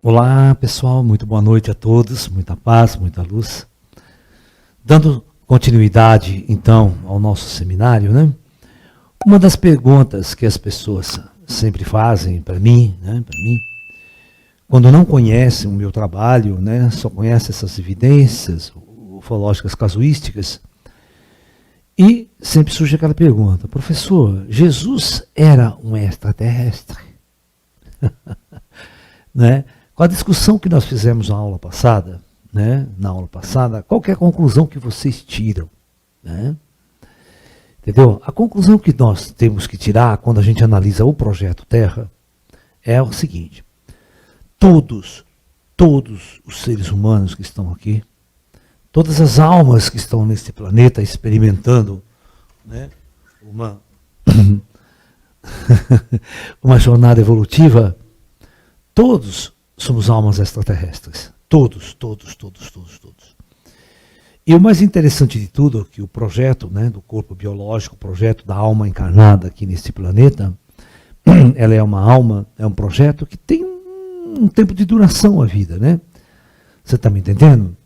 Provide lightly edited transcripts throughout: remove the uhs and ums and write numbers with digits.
Olá pessoal, muito boa noite a todos, muita paz, muita luz. Dando continuidade então ao nosso seminário, né? Uma das perguntas que as pessoas sempre fazem para mim, quando não conhecem o meu trabalho, né, só conhecem essas evidências ufológicas casuísticas, e sempre surge aquela pergunta: professor, Jesus era um extraterrestre? Né? Com a discussão que nós fizemos na aula passada, qual que é a conclusão que vocês tiram? Né? Entendeu? A conclusão que nós temos que tirar quando a gente analisa o projeto Terra é o seguinte: todos os seres humanos que estão aqui, todas as almas que estão nesse planeta experimentando, né, uma jornada evolutiva, todos somos almas extraterrestres. Todos. E o mais interessante de tudo é que o projeto, né, do corpo biológico, o projeto da alma encarnada aqui nesse planeta, ela é uma alma, é um projeto que tem um tempo de duração a vida, né? Você está me entendendo?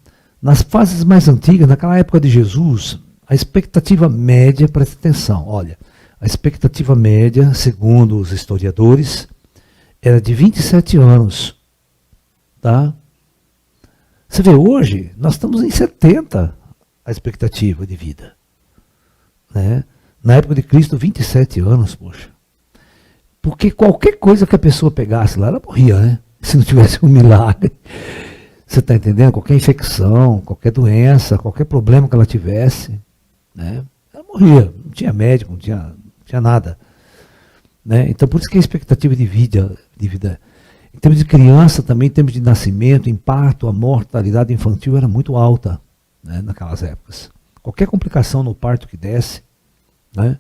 Nas fases mais antigas, naquela época de Jesus, a expectativa média, presta atenção, olha, a expectativa média, segundo os historiadores, era de 27 anos. Tá? Você vê, hoje, nós estamos em 70 a expectativa de vida. Né? Na época de Cristo, 27 anos, poxa. Porque qualquer coisa que a pessoa pegasse lá, ela morria, né? Se não tivesse um milagre. Você está entendendo? Qualquer infecção, qualquer doença, qualquer problema que ela tivesse, né? Ela morria. Não tinha médico, não tinha nada. Né? Então, por isso que a expectativa de vida, em termos de criança também, em termos de nascimento, em parto, a mortalidade infantil era muito alta, né, naquelas épocas. Qualquer complicação no parto que desse, né,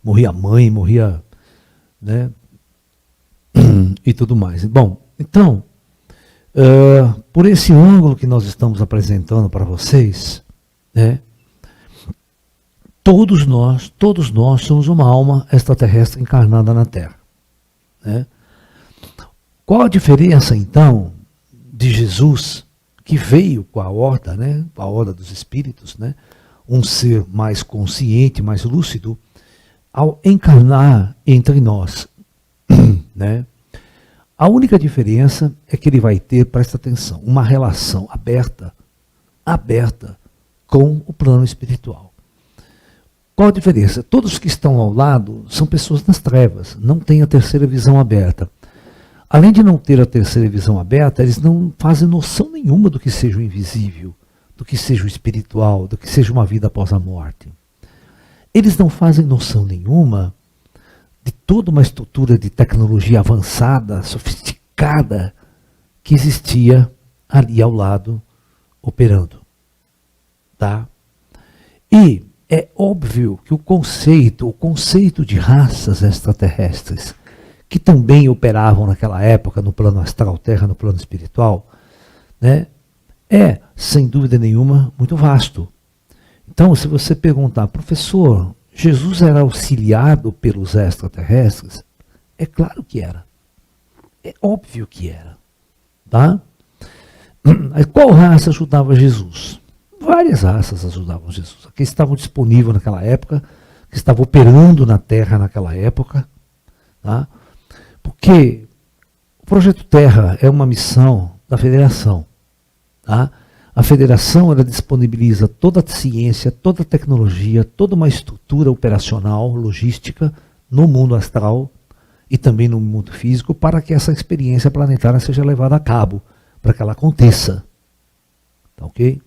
morria a mãe, morria, né, e tudo mais. Bom, então, por esse ângulo que nós estamos apresentando para vocês, né, todos nós somos uma alma extraterrestre encarnada na Terra. Né? Qual a diferença, então, de Jesus, que veio com a horda, né, com a horda dos espíritos, né, um ser mais consciente, mais lúcido, ao encarnar entre nós? Né? A única diferença é que ele vai ter, presta atenção, uma relação aberta com o plano espiritual. Qual a diferença? Todos que estão ao lado são pessoas nas trevas, não têm a terceira visão aberta. Além de não ter a terceira visão aberta, eles não fazem noção nenhuma do que seja o invisível, do que seja o espiritual, do que seja uma vida após a morte. Eles não fazem noção nenhuma de toda uma estrutura de tecnologia avançada, sofisticada, que existia ali ao lado, operando. Tá? E é óbvio que o conceito de raças extraterrestres, que também operavam naquela época no plano astral terra, no plano espiritual, né, é, sem dúvida nenhuma, muito vasto. Então, se você perguntar, professor, Jesus era auxiliado pelos extraterrestres? É claro que era. É óbvio que era. Tá? Qual raça ajudava Jesus? Várias raças ajudavam Jesus. Que estavam disponíveis naquela época, que estavam operando na Terra naquela época. Tá? Porque o Projeto Terra é uma missão da Federação. Tá? A Federação ela disponibiliza toda a ciência, toda a tecnologia, toda uma estrutura operacional, logística, no mundo astral e também no mundo físico, para que essa experiência planetária seja levada a cabo, para que ela aconteça. Tá, ok?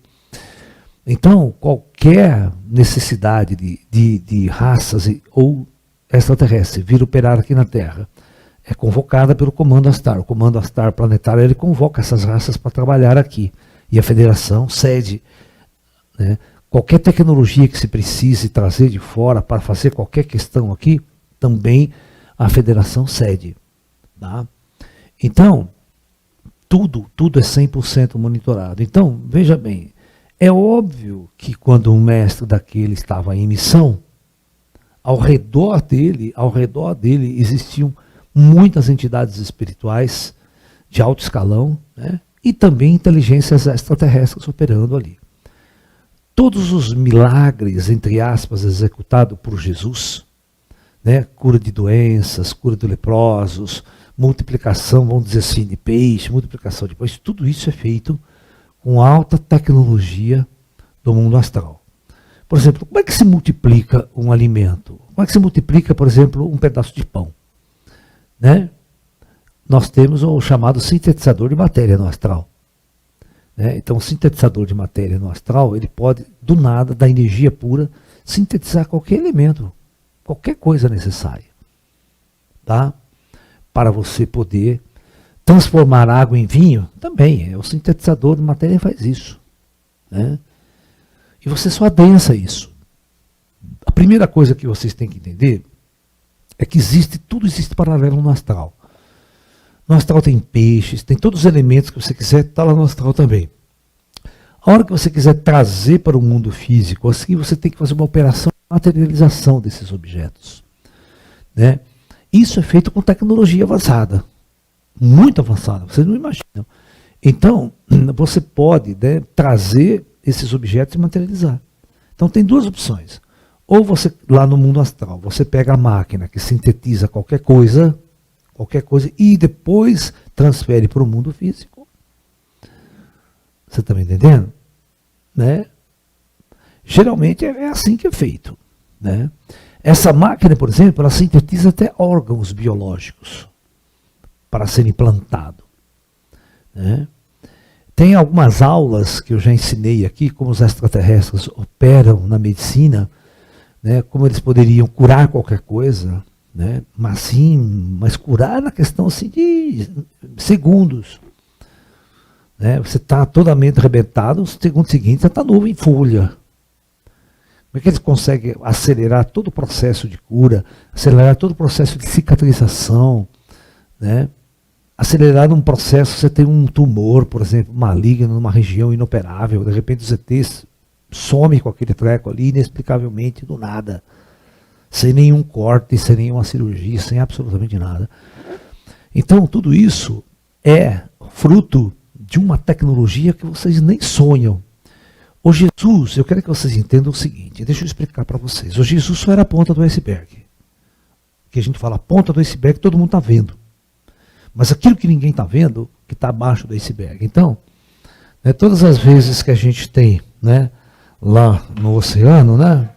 Então, qualquer necessidade de raças ou extraterrestre vir operar aqui na Terra é convocada pelo Comando Astar. O Comando Astar planetário ele convoca essas raças para trabalhar aqui. E a Federação cede, né, qualquer tecnologia que se precise trazer de fora para fazer qualquer questão aqui, também a Federação cede. Tá? Então, tudo é 100% monitorado. Então, veja bem, é óbvio que quando um mestre daquele estava em missão, ao redor dele existiam muitas entidades espirituais de alto escalão, né? E também inteligências extraterrestres operando ali. Todos os milagres, entre aspas, executados por Jesus, né? Cura de doenças, cura de leprosos, multiplicação, vamos dizer assim, de peixe, multiplicação de peixe, tudo isso é feito com alta tecnologia do mundo astral. Por exemplo, como é que se multiplica um alimento? Como é que se multiplica, por exemplo, um pedaço de pão? Né? Nós temos o chamado sintetizador de matéria no astral. Né? Então, o sintetizador de matéria no astral, ele pode, do nada, da energia pura, sintetizar qualquer elemento, qualquer coisa necessária. Tá? Para você poder transformar água em vinho, também, o sintetizador de matéria faz isso. Né? E você só adensa isso. A primeira coisa que vocês têm que entender é que tudo existe paralelo no astral. No astral tem peixes, tem todos os elementos que você quiser, está lá no astral também. A hora que você quiser trazer para o mundo físico, assim você tem que fazer uma operação de materialização desses objetos. Né? Isso é feito com tecnologia avançada, muito avançada, vocês não imaginam. Então, você pode, né, trazer esses objetos e materializar. Então tem duas opções. Ou você, lá no mundo astral, você pega a máquina que sintetiza qualquer coisa, e depois transfere para o mundo físico. Você está me entendendo? Né? Geralmente é assim que é feito. Né? Essa máquina, por exemplo, ela sintetiza até órgãos biológicos para serem implantados. Né? Tem algumas aulas que eu já ensinei aqui, como os extraterrestres operam na medicina, né? Como eles poderiam curar qualquer coisa, né? Mas curar na questão assim, de segundos. Né? Você está totalmente arrebentado, no segundo seguinte você está novo em folha. Como é que eles conseguem acelerar todo o processo de cura, acelerar todo o processo de cicatrização, né? Acelerar um processo, você tem um tumor, por exemplo, maligno numa região inoperável, de repente os ETs some com aquele treco ali, inexplicavelmente, do nada. Sem nenhum corte, sem nenhuma cirurgia, sem absolutamente nada. Então, tudo isso é fruto de uma tecnologia que vocês nem sonham. O Jesus, eu quero que vocês entendam o seguinte, deixa eu explicar para vocês. O Jesus só era a ponta do iceberg. Que a gente fala, a ponta do iceberg, todo mundo está vendo. Mas aquilo que ninguém está vendo, que está abaixo do iceberg. Então, né, todas as vezes que a gente tem, né, lá no oceano, né,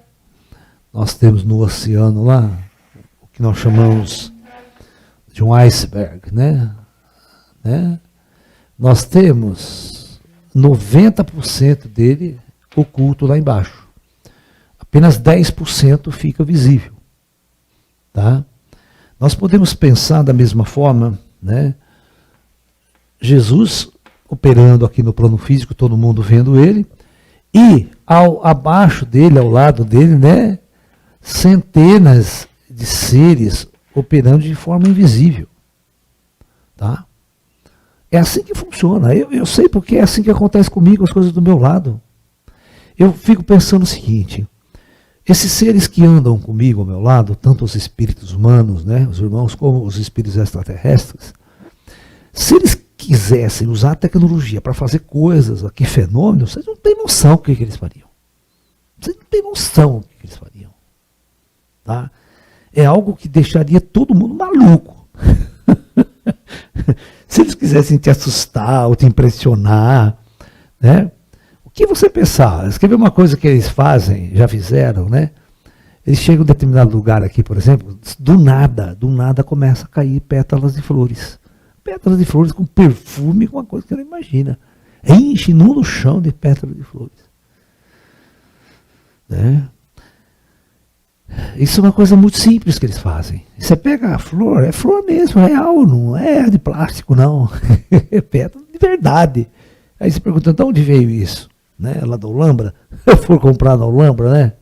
nós temos no oceano lá, o que nós chamamos de um iceberg, né? Nós temos 90% dele oculto lá embaixo. Apenas 10% fica visível. Tá? Nós podemos pensar da mesma forma, né? Jesus operando aqui no plano físico, todo mundo vendo ele, e abaixo dele, ao lado dele, né, centenas de seres operando de forma invisível. Tá? É assim que funciona. Eu sei porque é assim que acontece comigo, as coisas do meu lado. Eu fico pensando o seguinte, esses seres que andam comigo ao meu lado, tanto os espíritos humanos, né, os irmãos, como os espíritos extraterrestres, se eles quisessem usar a tecnologia para fazer coisas, aqui fenômenos, vocês não têm noção do que eles fariam. Vocês não têm noção do que eles fariam. Tá? É algo que deixaria todo mundo maluco. Se eles quisessem te assustar ou te impressionar, né? O que você pensar? Escrever uma coisa que eles fazem, já fizeram, né? Eles chegam em determinado lugar aqui, por exemplo, do nada começa a cair pétalas de flores. Pétalas de flores com perfume, com uma coisa que você não imagina. Enche no chão de pétalas de flores. Né? Isso é uma coisa muito simples que eles fazem. Você pega a flor, é flor mesmo, é real, não é de plástico, não. É pétala de verdade. Aí você pergunta, de onde veio isso? Né? Lá da Olambra? Eu fui comprar na Olambra, né?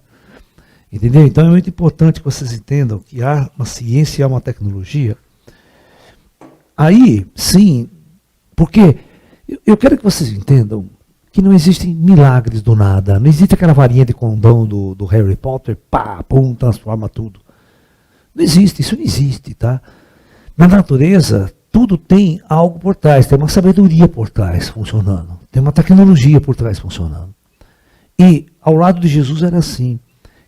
Entendeu? Então é muito importante que vocês entendam que há uma ciência e há uma tecnologia. Aí, sim, porque eu quero que vocês entendam que não existem milagres do nada. Não existe aquela varinha de condão do Harry Potter, pá, pum, transforma tudo. Não existe, isso não existe, tá? Na natureza, tudo tem algo por trás, tem uma sabedoria por trás funcionando, tem uma tecnologia por trás funcionando. E ao lado de Jesus era assim.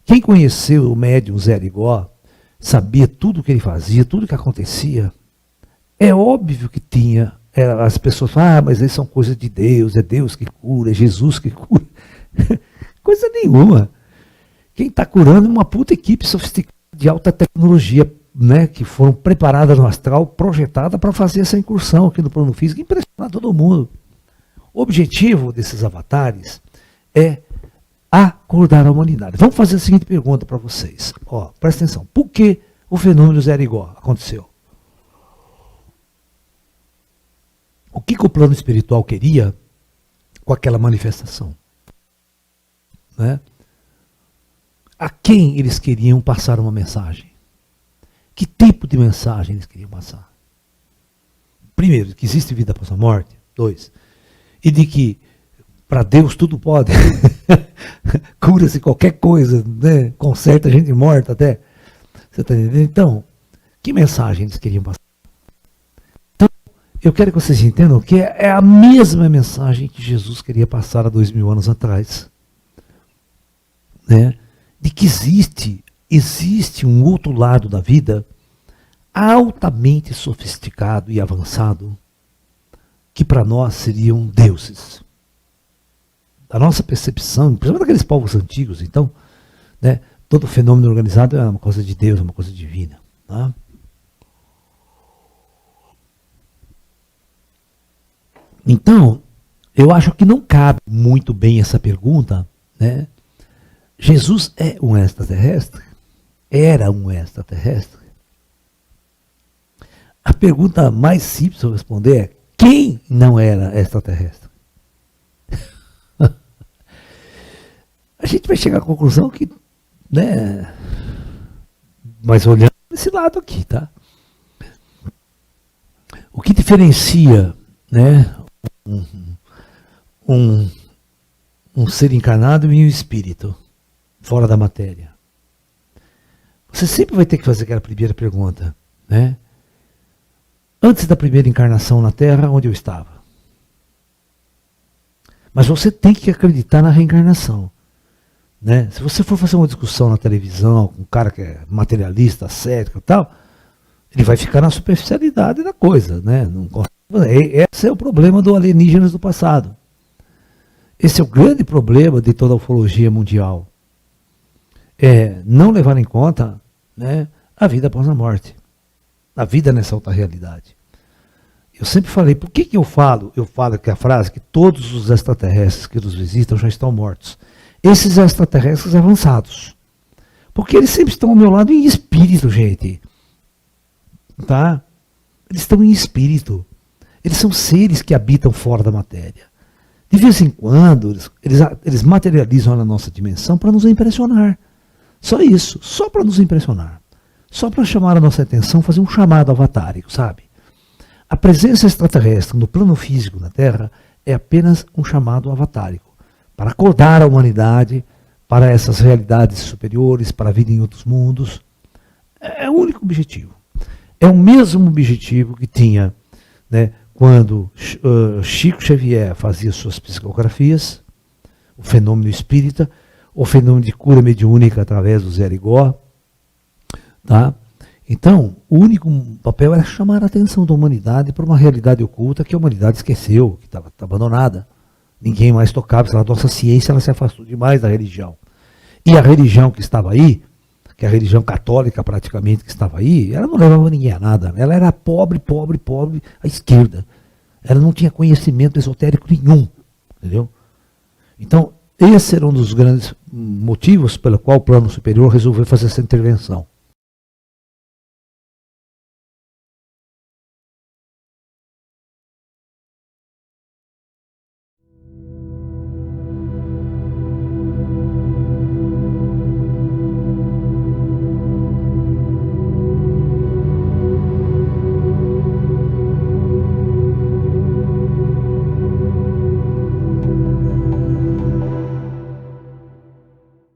Quem conheceu o médium Zé Arigó, sabia tudo o que ele fazia, tudo o que acontecia. É óbvio que tinha. As pessoas falam, mas isso são coisas de Deus, é Deus que cura, é Jesus que cura. Coisa nenhuma. Quem está curando é uma puta equipe sofisticada de alta tecnologia, né, que foram preparadas no astral, projetadas para fazer essa incursão aqui no plano físico, impressionar todo mundo. O objetivo desses avatares é acordar a humanidade. Vamos fazer a seguinte pergunta para vocês. Ó, presta atenção. Por que o fenômeno Zé Arigó aconteceu? O que o plano espiritual queria com aquela manifestação? Né? A quem eles queriam passar uma mensagem? Que tipo de mensagem eles queriam passar? Primeiro, que existe vida após a morte. 2, e de que para Deus tudo pode. Cura-se qualquer coisa, né? Conserta a gente morta até. Você está entendendo? Então, que mensagem eles queriam passar? Então, eu quero que vocês entendam que é a mesma mensagem que Jesus queria passar há 2000 anos atrás. Né? De que existe um outro lado da vida altamente sofisticado e avançado, que para nós seriam deuses. A nossa percepção, principalmente daqueles povos antigos, então, né, todo fenômeno organizado é uma coisa de Deus, é uma coisa divina. Tá? Então, eu acho que não cabe muito bem essa pergunta, né? Jesus é um extraterrestre? Era um extraterrestre? A pergunta mais simples de responder é: quem não era extraterrestre? A gente vai chegar à conclusão que, né, mas olhando desse lado aqui, tá? O que diferencia, né, um ser encarnado e um espírito fora da matéria? Você sempre vai ter que fazer aquela primeira pergunta, né? Antes da primeira encarnação na Terra, onde eu estava? Mas você tem que acreditar na reencarnação. Né? Se você for fazer uma discussão na televisão com um cara que é materialista, cético e tal, ele vai ficar na superficialidade da coisa. Né? Esse é o problema do alienígenas do passado. Esse é o grande problema de toda a ufologia mundial. É não levar em conta, né, a vida após a morte. A vida nessa outra realidade. Eu sempre falei, por que eu falo? Eu falo que a frase que todos os extraterrestres que nos visitam já estão mortos. Esses extraterrestres avançados. Porque eles sempre estão ao meu lado em espírito, gente. Tá? Eles estão em espírito. Eles são seres que habitam fora da matéria. De vez em quando, eles materializam na nossa dimensão para nos impressionar. Só isso, só para nos impressionar. Só para chamar a nossa atenção, fazer um chamado avatárico, sabe? A presença extraterrestre no plano físico na Terra é apenas um chamado avatárico, para acordar a humanidade para essas realidades superiores, para a vida em outros mundos. É o único objetivo. É o mesmo objetivo que tinha, né, quando Chico Xavier fazia suas psicografias, o fenômeno espírita, o fenômeno de cura mediúnica através do Zé Arigó. Tá? Então, o único papel era chamar a atenção da humanidade para uma realidade oculta que a humanidade esqueceu, que estava abandonada. Ninguém mais tocava, a nossa ciência ela se afastou demais da religião. E a religião que estava aí, que é a religião católica praticamente que estava aí, ela não levava ninguém a nada. Ela era pobre à esquerda. Ela não tinha conhecimento esotérico nenhum. Entendeu? Então, esse era um dos grandes motivos pelo qual o plano superior resolveu fazer essa intervenção.